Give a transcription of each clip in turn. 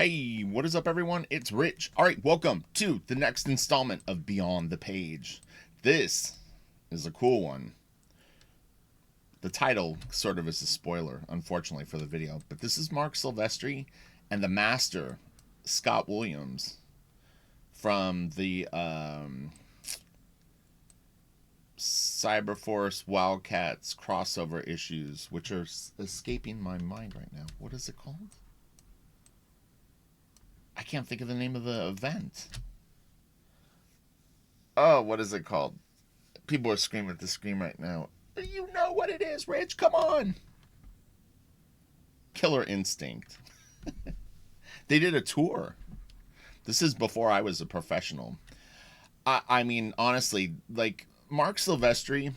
Hey, what is up, everyone? It's Rich. All right, welcome to the next installment of Beyond the Page. This is a cool one. The title sort of is a spoiler, unfortunately, for the video, but this is Marc Silvestri and the master, Scott Williams, from the Cyberforce Wildcats crossover issues, which are escaping my mind right now. What is it called? I can't think of the name of the event. Oh, what is it called? People are screaming at the screen right now. You know what it is, Rich. Come on. Killer Instinct. They did a tour. This is before I was a professional. I mean, honestly, like, Marc Silvestri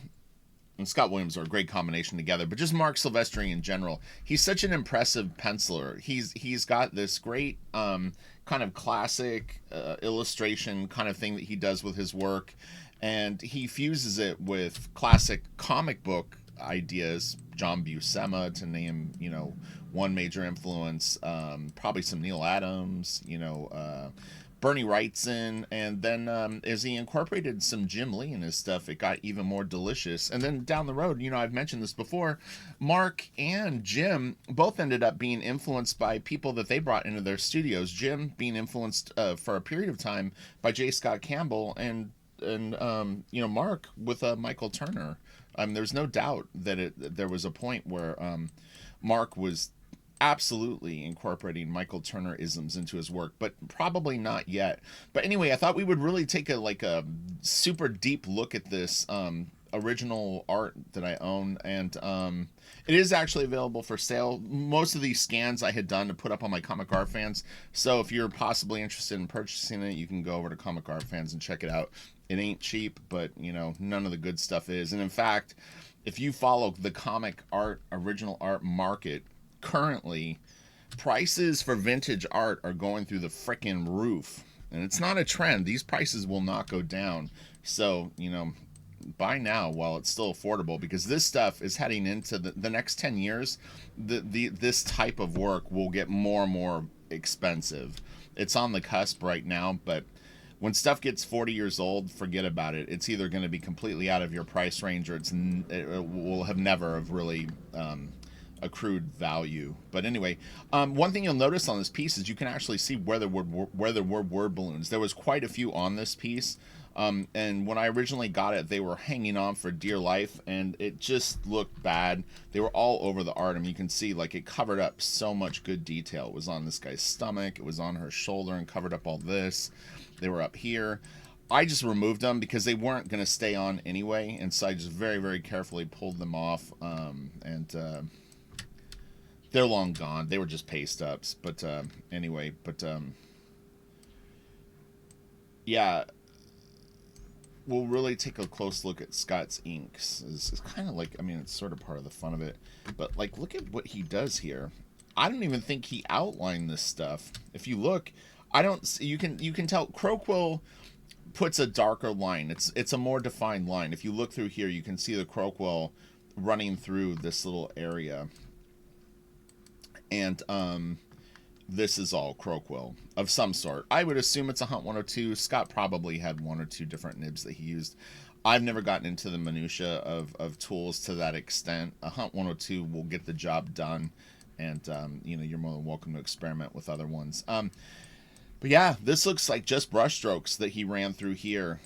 and Scott Williams are a great combination together, but just Marc Silvestri in general, he's such an impressive penciler. He's got this great kind of classic illustration kind of thing that he does with his work, and he fuses it with classic comic book ideas. John Buscema, to name one major influence, probably some Neil Adams, Bernie Wrightson, and then as he incorporated some Jim Lee in his stuff, it got even more delicious. And then down the road, I've mentioned this before, Mark and Jim both ended up being influenced by people that they brought into their studios. Jim being influenced for a period of time by J. Scott Campbell, and Mark with Michael Turner. There's no doubt that there was a point where Mark was absolutely incorporating Michael Turner isms into his work, but probably not yet. But anyway, I thought we would really take a super deep look at this original art that I own, and it is actually available for sale. Most of these scans I had done to put up on my Comic Art Fans, so if you're possibly interested in purchasing it, you can go over to Comic Art Fans and check it out. It ain't cheap, but none of the good stuff is. And in fact, if you follow the comic art, original art market, currently prices for vintage art are going through the frickin' roof, and it's not a trend. These prices will not go down, so buy now while it's still affordable, because this stuff is heading into the next 10 years. This type of work will get more and more expensive. It's on the cusp right now, but when stuff gets 40 years old, forget about it. It's either going to be completely out of your price range, or it will have never have really accrued value. But anyway, one thing you'll notice on this piece is you can actually see where there were word balloons. There was quite a few on this piece, and when I originally got it, they were hanging on for dear life, and it just looked bad. They were all over the art. You can see, like, it covered up so much good detail. It was on this guy's stomach, it was on her shoulder, and covered up all this. They were up here. I just removed them because they weren't going to stay on anyway, and so I just very, very carefully pulled them off, and they're long gone. They were just paste ups. But anyway, yeah, we'll really take a close look at Scott's inks. It's kind of like, it's sort of part of the fun of it. But like, look at what he does here. I don't even think he outlined this stuff. If you look, I don't. You can tell Croquill puts a darker line. It's a more defined line. If you look through here, you can see the Croquill running through this little area. And this is all Croquill of some sort. I would assume it's a Hunt 102. Scott probably had one or two different nibs that he used. I've never gotten into the minutia of tools to that extent. A Hunt 102 will get the job done, and you're more than welcome to experiment with other ones. But yeah, this looks like just brushstrokes that he ran through here.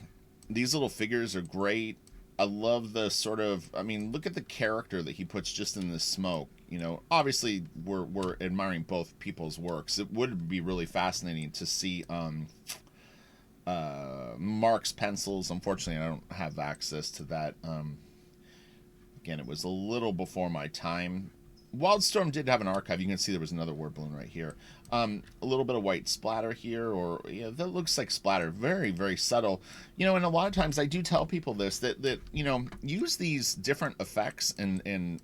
These little figures are great. I love the sort of, look at the character that he puts just in the smoke. Obviously we're admiring both people's works. It would be really fascinating to see Mark's pencils. Unfortunately, I don't have access to that. Again, it was a little before my time. Wildstorm did have an archive. You can see there was another word balloon right here. A little bit of white splatter here, or that looks like splatter. Very, very subtle. And a lot of times I do tell people this, that use these different effects and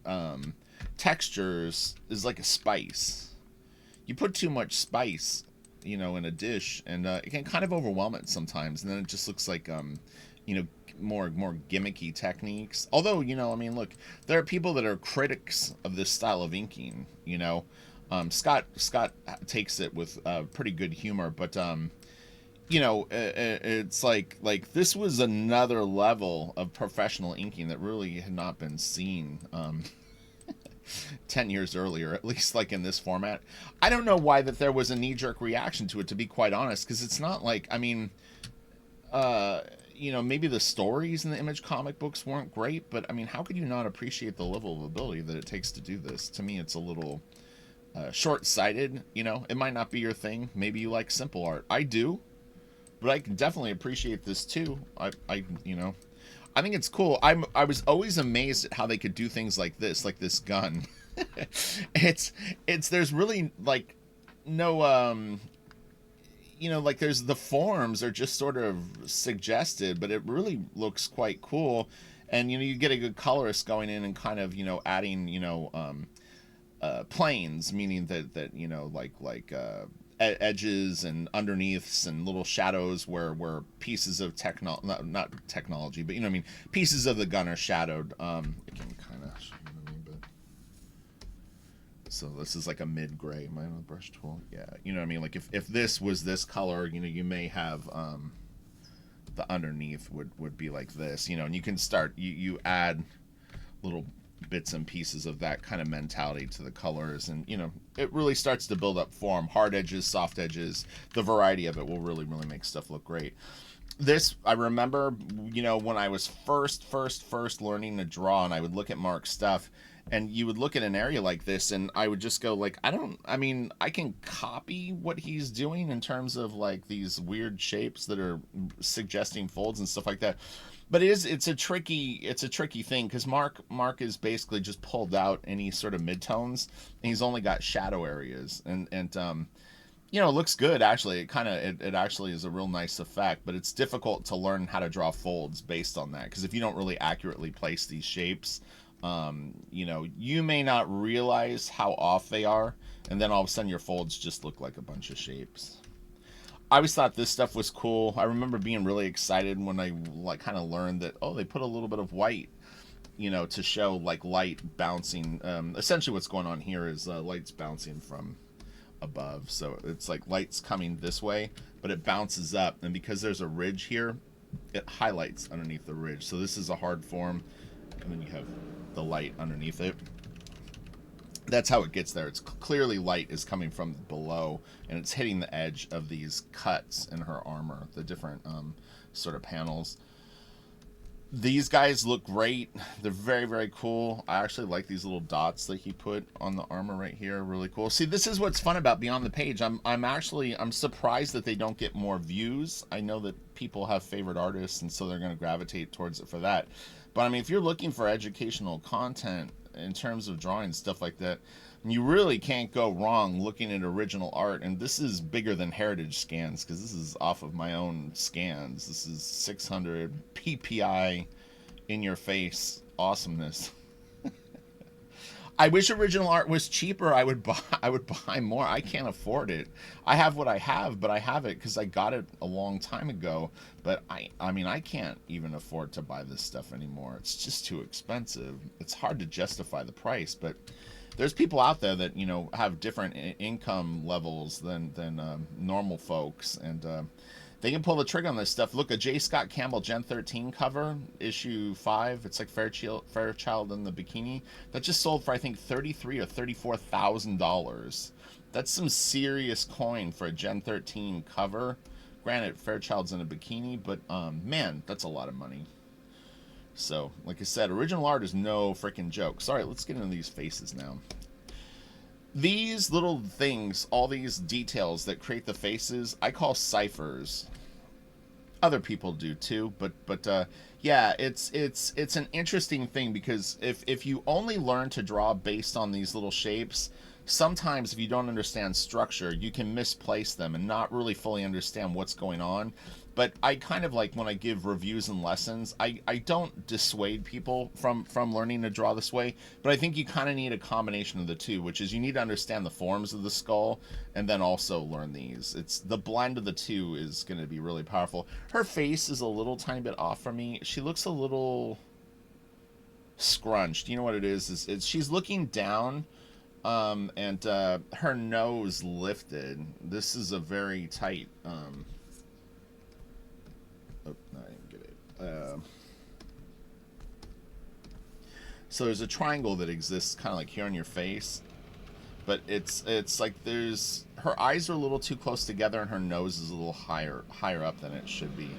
textures is like a spice. You put too much spice, in a dish, and it can kind of overwhelm it sometimes, and then it just looks like more gimmicky techniques. Although, look, there are people that are critics of this style of inking, Scott takes it with pretty good humor, but you know, it's like this was another level of professional inking that really had not been seen 10 years earlier, at least like in this format. I don't know why that there was a knee-jerk reaction to it, to be quite honest, because it's not like, I mean, uh, you know, maybe the stories in the Image comic books weren't great, but I mean, how could you not appreciate the level of ability that it takes to do this? To me, it's a little short-sighted. You know, it might not be your thing. Maybe you like simple art. I do, but I can definitely appreciate this too. You know, I think it's cool. I was always amazed at how they could do things like this gun. it's there's really like no you know, like there's the forms are just sort of suggested, but it really looks quite cool. And you know, you get a good colorist going in and kind of, you know, adding, you know, planes, meaning that you know, edges and underneaths and little shadows where pieces of not technology, but you know what I mean, pieces of the gun are shadowed. It can kind of, you know what I mean, but so this is like a mid gray. Am I on the brush tool? Yeah, you know what I mean. Like if this was this color, you know, you may have the underneath would be like this, you know, and you can start you add little bits and pieces of that kind of mentality to the colors, and you know, it really starts to build up form. Hard edges, soft edges, the variety of it will really make stuff look great. This, I remember, you know, when I was first learning to draw, and I would look at Mark's stuff, and you would look at an area like this, and I would just go like, I mean, I can copy what he's doing in terms of like these weird shapes that are suggesting folds and stuff like that, but it's a tricky thing, because Mark is basically just pulled out any sort of midtones, and he's only got shadow areas, and you know, it looks good actually. It actually is a real nice effect, but it's difficult to learn how to draw folds based on that, because if you don't really accurately place these shapes, you know, you may not realize how off they are, and then all of a sudden your folds just look like a bunch of shapes. I always thought this stuff was cool. I remember being really excited when I like kind of learned that, oh, they put a little bit of white, you know, to show like light bouncing. Essentially what's going on here is light's bouncing from above, so it's like light's coming this way, but it bounces up, and because there's a ridge here, it highlights underneath the ridge. So this is a hard form, and then you have the light underneath it. That's how it gets there. It's clearly light is coming from below, and it's hitting the edge of these cuts in her armor, the different sort of panels. These guys look great. They're very cool. I actually like these little dots that he put on the armor right here. Really cool. See, this is what's fun about Beyond the Page. I'm surprised that they don't get more views. I know that people have favorite artists, and so they're going to gravitate towards it for that. But I mean, if you're looking for educational content in terms of drawing stuff like that, you really can't go wrong looking at original art. And this is bigger than heritage scans, because this is off of my own scans. This is 600 PPI in your face awesomeness. I wish original art was cheaper. I would buy more. I can't afford it. I have what I have, but I have it because I got it a long time ago. But I mean, I can't even afford to buy this stuff anymore. It's just too expensive. It's hard to justify the price, but there's people out there that, you know, have different income levels than normal folks, and they can pull the trigger on this stuff. Look, a J. Scott Campbell Gen 13 cover, issue 5. It's like Fairchild in the bikini. That just sold for, I think, $33,000 or $34,000. That's some serious coin for a Gen 13 cover. Granted, Fairchild's in a bikini, but man, that's a lot of money. So, like I said, original art is no freaking joke. Sorry, let's get into these faces now. These little things, all these details that create the faces, I call ciphers. Other people do too, but yeah, it's an interesting thing, because if you only learn to draw based on these little shapes, sometimes if you don't understand structure, you can misplace them and not really fully understand what's going on. But I kind of like, when I give reviews and lessons, I don't dissuade people from learning to draw this way, but I think you kind of need a combination of the two, which is you need to understand the forms of the skull and then also learn these. It's the blend of the two is going to be really powerful. Her face is a little tiny bit off for me. She looks a little scrunched. You know what it is she's looking down, And her nose lifted. This is a very tight. Oh, no, I didn't get it. So there's a triangle that exists kind of like here on your face, but it's like there's her eyes are a little too close together and her nose is a little higher up than it should be.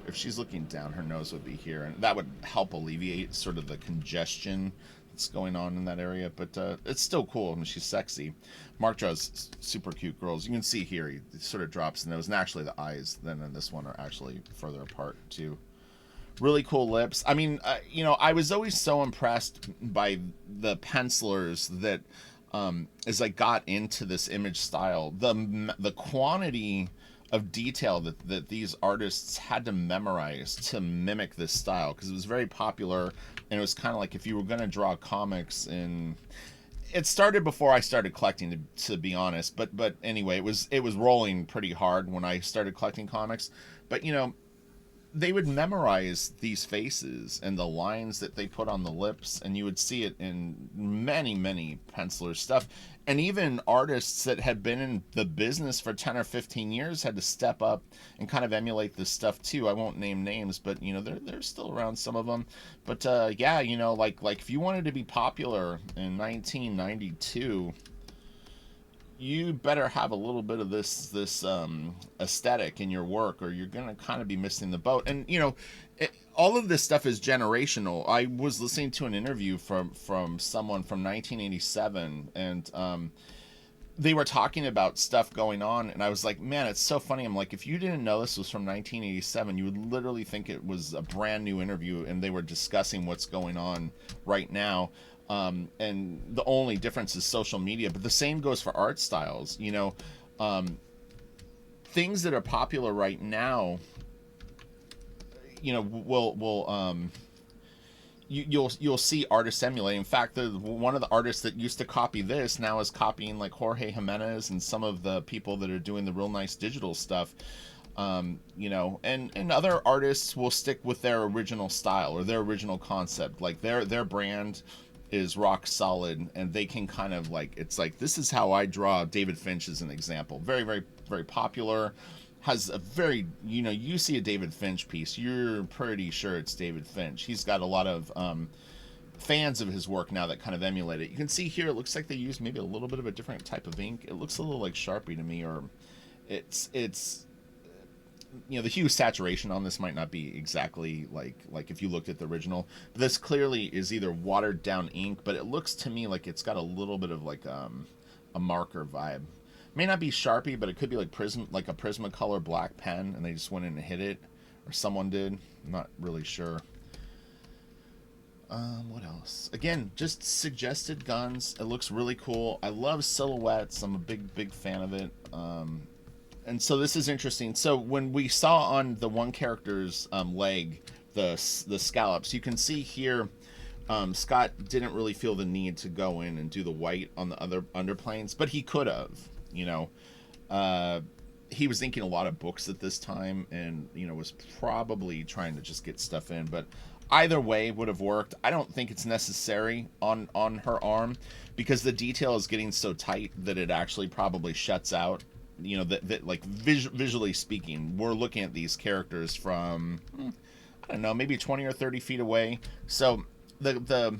If she's looking down, her nose would be here, and that would help alleviate sort of the congestion that's going on in that area. But it's still cool. I mean, she's sexy. Mark draws super cute girls. You can see here he sort of drops the nose, and actually the eyes then in this one are actually further apart too. Really cool lips. I mean, I was always so impressed by the pencilers that, as I got into this image style, the quantity of detail that these artists had to memorize to mimic this style, because it was very popular, and it was kind of like if you were going to draw comics in. It started before I started collecting, to be honest, but anyway, it was rolling pretty hard when I started collecting comics. But they would memorize these faces and the lines that they put on the lips, and you would see it in many penciler stuff. And even artists that had been in the business for 10 or 15 years had to step up and kind of emulate this stuff too. I won't name names, but they're still around, some of them. But yeah, like if you wanted to be popular in 1992, you better have a little bit of this aesthetic in your work, or you're gonna kind of be missing the boat. And all of this stuff is generational. I was listening to an interview from someone from 1987, and they were talking about stuff going on, and I was like, man, it's so funny. I'm like, if you didn't know this was from 1987, you would literally think it was a brand new interview, and they were discussing what's going on right now. And the only difference is social media, but the same goes for art styles. Things that are popular right now, will you'll see artists emulate. In fact, one of the artists that used to copy this now is copying like Jorge Jimenez and some of the people that are doing the real nice digital stuff. And other artists will stick with their original style or their original concept, like their brand is rock solid, and they can kind of like, it's like, this is how I draw David Finch as an example. Very, very, very popular, has a very, you see a David Finch piece, you're pretty sure it's David Finch. He's got a lot of fans of his work now that kind of emulate it. You can see here, it looks like they use maybe a little bit of a different type of ink. It looks a little like Sharpie to me, or it's the hue saturation on this might not be exactly like if you looked at the original. But this clearly is either watered down ink, but it looks to me like it's got a little bit of like a marker vibe. May not be Sharpie, but it could be like a Prismacolor black pen, and they just went in and hit it, or someone did. I'm not really sure. What else? Again, just suggested guns. It looks really cool. I love silhouettes. I'm a big fan of it. And so this is interesting. So when we saw on the one character's leg the scallops, you can see here Scott didn't really feel the need to go in and do the white on the other underplanes, but he could have. He was inking a lot of books at this time, and was probably trying to just get stuff in. But either way would have worked. I don't think it's necessary on her arm, because the detail is getting so tight that it actually probably shuts out. That like visually speaking, we're looking at these characters from I don't know, maybe 20 or 30 feet away. So the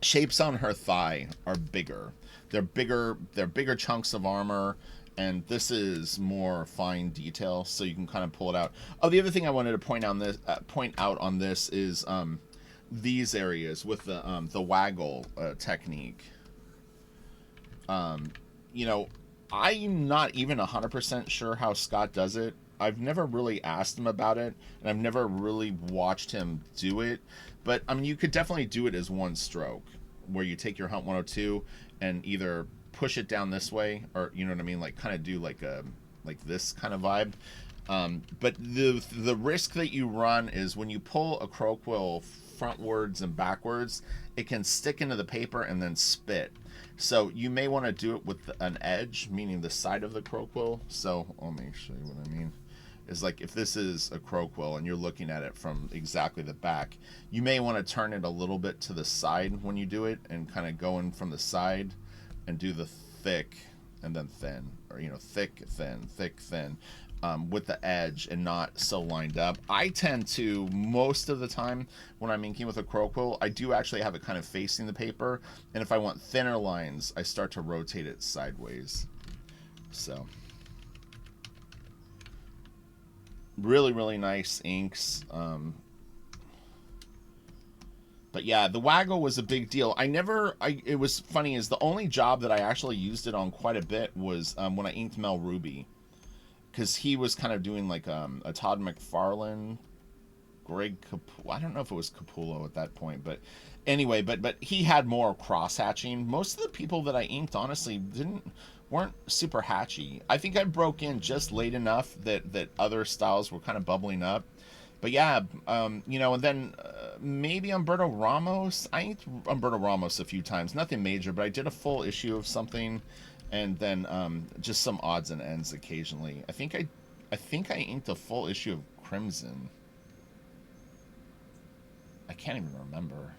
shapes on her thigh are bigger. They're bigger chunks of armor, and this is more fine detail, so you can kind of pull it out. Oh, the other thing I wanted to point out on this is these areas with the waggle technique. I'm not even 100% sure how Scott does it. I've never really asked him about it, and I've never really watched him do it. But, I mean, you could definitely do it as one stroke, where you take your Hunt 102 and either push it down this way, or, you know what I mean, like kind of do like this kind of vibe. But the risk that you run is when you pull a crow quill frontwards and backwards, it can stick into the paper and then spit. So you may want to do it with an edge, meaning the side of the crow quill. So let me show you what I mean. Is like if this is a crow quill and you're looking at it from exactly the back, you may want to turn it a little bit to the side when you do it, and kind of go in from the side. and do the thick and then thin, or thick, thin, thick, thin, with the edge and not so lined up. I tend to, most of the time when I'm inking with a crow quill, I do actually have it kind of facing the paper, and if I want thinner lines, I start to rotate it sideways. So really, really nice inks. But yeah, the waggle was a big deal. It was funny, is the only job that I actually used it on quite a bit was when I inked Mel Ruby, because he was kind of doing like a Todd McFarlane, I don't know if it was Capullo at that point, but anyway, but he had more cross hatching. Most of the people that I inked, honestly, weren't super hatchy. I think I broke in just late enough that other styles were kind of bubbling up. But yeah, and then maybe Umberto Ramos. I inked Umberto Ramos a few times. Nothing major, but I did a full issue of something, and then just some odds and ends occasionally. I think I inked a full issue of Crimson. I can't even remember.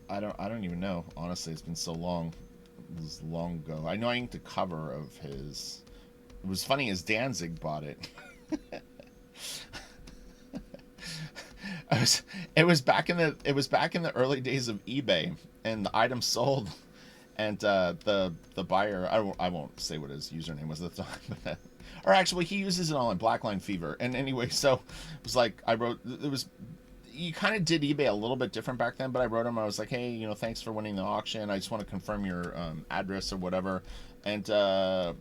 I don't even know. Honestly, it's been so long. It was long ago. I know I inked the cover of his. It was funny as Danzig bought it. It was back in the early days of eBay, and the item sold, and the buyer, I won't say what his username was at the time, but, or actually he uses it all in Blackline Fever. And anyway, so it was like you kind of did eBay a little bit different back then, but I wrote him. I was like, hey, thanks for winning the auction. I just want to confirm your address or whatever. And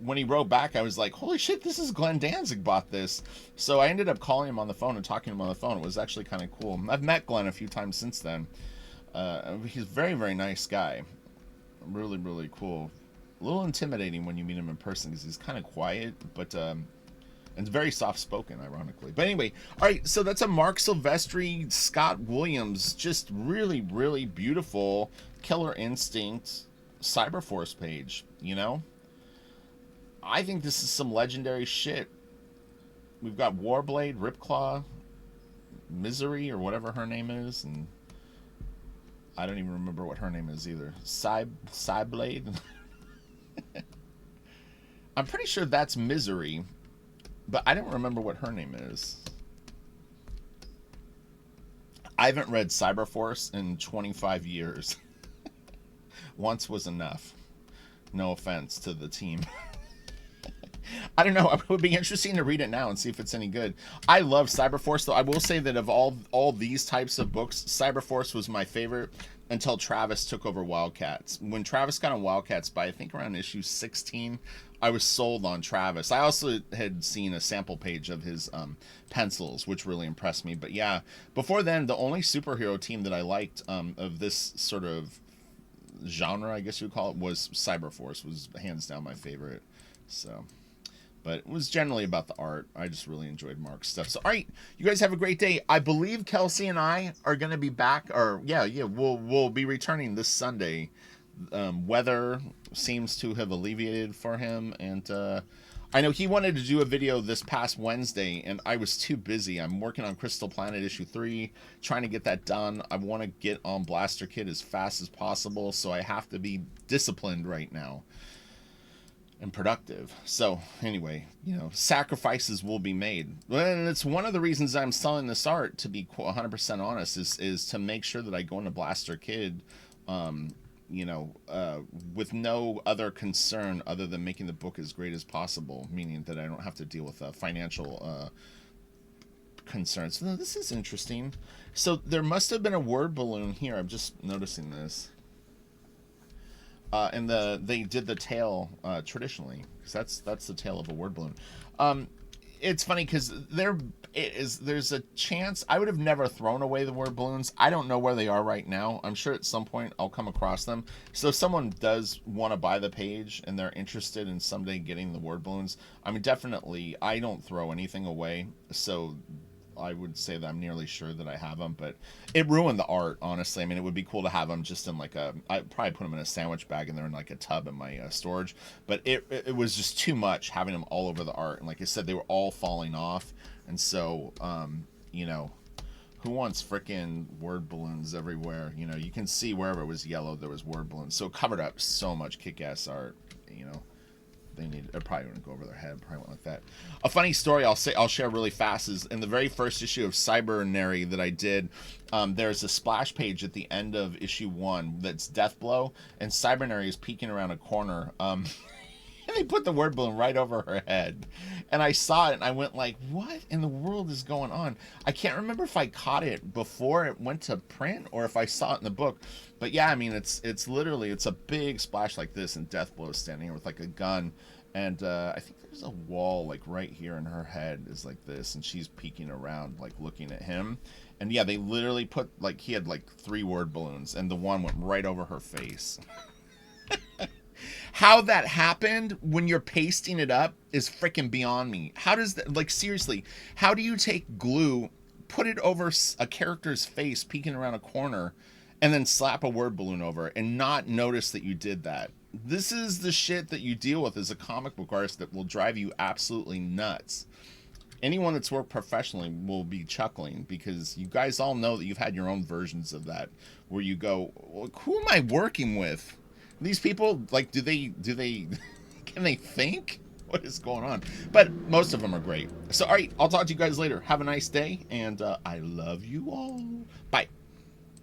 when he wrote back, I was like, holy shit, this is Glenn Danzig bought this. So I ended up calling him on the phone and talking to him on the phone. It was actually kind of cool. I've met Glenn a few times since then. He's a very, very nice guy. Really, really cool. A little intimidating when you meet him in person because he's kind of quiet, but and very soft-spoken, ironically. But anyway, all right, so that's a Marc Silvestri, Scott Williams, just really, really beautiful Killer Instinct Cyberforce page, I think this is some legendary shit. We've got Warblade, Ripclaw, Misery, or whatever her name is, and I don't even remember what her name is either. Cyblade? I'm pretty sure that's Misery, but I don't remember what her name is. I haven't read Cyberforce in 25 years. Once was enough. No offense to the team. I don't know. It would be interesting to read it now and see if it's any good. I love Cyberforce, though. I will say that of all these types of books, Cyberforce was my favorite until Travis took over Wildcats. When Travis got on Wildcats by, I think, around issue 16, I was sold on Travis. I also had seen a sample page of his pencils, which really impressed me. But yeah, before then, the only superhero team that I liked of this sort of genre, I guess you would call it, was Cyberforce. Was hands down my favorite. So, but it was generally about the art. I just really enjoyed Mark's stuff. So, all right, you guys have a great day. I believe Kelsey and I are going to be back, or yeah, we'll be returning this Sunday. Weather seems to have alleviated for him, and I know he wanted to do a video this past Wednesday, and I was too busy. I'm working on Crystal Planet issue 3, trying to get that done. I want to get on Blaster Kid as fast as possible, so I have to be disciplined right now and productive. So anyway, sacrifices will be made. And it's one of the reasons I'm selling this art, to be 100% honest, is to make sure that I go into Blaster Kid with no other concern other than making the book as great as possible, meaning that I don't have to deal with financial concerns. So this is interesting. So there must have been a word balloon here. I'm just noticing this. And they did the tail traditionally, because that's the tail of a word balloon. It's funny because there's a chance I would have never thrown away the word balloons. I don't know where they are right now. I'm sure at some point I'll come across them. So if someone does want to buy the page and they're interested in someday getting the word balloons, I mean, definitely I don't throw anything away. So I would say that I'm nearly sure that I have them, but it ruined the art, honestly. I mean, it would be cool to have them just in I'd probably put them in a sandwich bag and they're in like a tub in my storage, but it was just too much having them all over the art. And like I said, they were all falling off. And so, Who wants frickin' word balloons everywhere? You know, you can see wherever it was yellow, there was word balloons. So it covered up so much kick-ass art, you know. They need. It probably wouldn't go over their head. Probably went like that. A funny story I'll share really fast is in the very first issue of Cybernary that I did. There's a splash page at the end of issue 1 that's Death Blow, and Cybernary is peeking around a corner. And they put the word balloon right over her head, and I saw it and I went like, what in the world is going on? I can't remember if I caught it before it went to print or if I saw it in the book, but yeah, I mean, it's literally, it's a big splash like this, and Deathblow is standing here with like a gun, and I think there's a wall like right here in her head is like this, and she's peeking around like looking at him. And yeah, they literally put, like, he had like 3 word balloons and the one went right over her face. How that happened when you're pasting it up is freaking beyond me. How does that, like, seriously, how do you take glue, put it over a character's face peeking around a corner, and then slap a word balloon over it and not notice that you did that? This is the shit that you deal with as a comic book artist that will drive you absolutely nuts. Anyone that's worked professionally will be chuckling, because you guys all know that you've had your own versions of that where you go, well, who am I working with? These people, like, do they can they think? What is going on? But most of them are great. So, all right, I'll talk to you guys later. Have a nice day, and I love you all. Bye.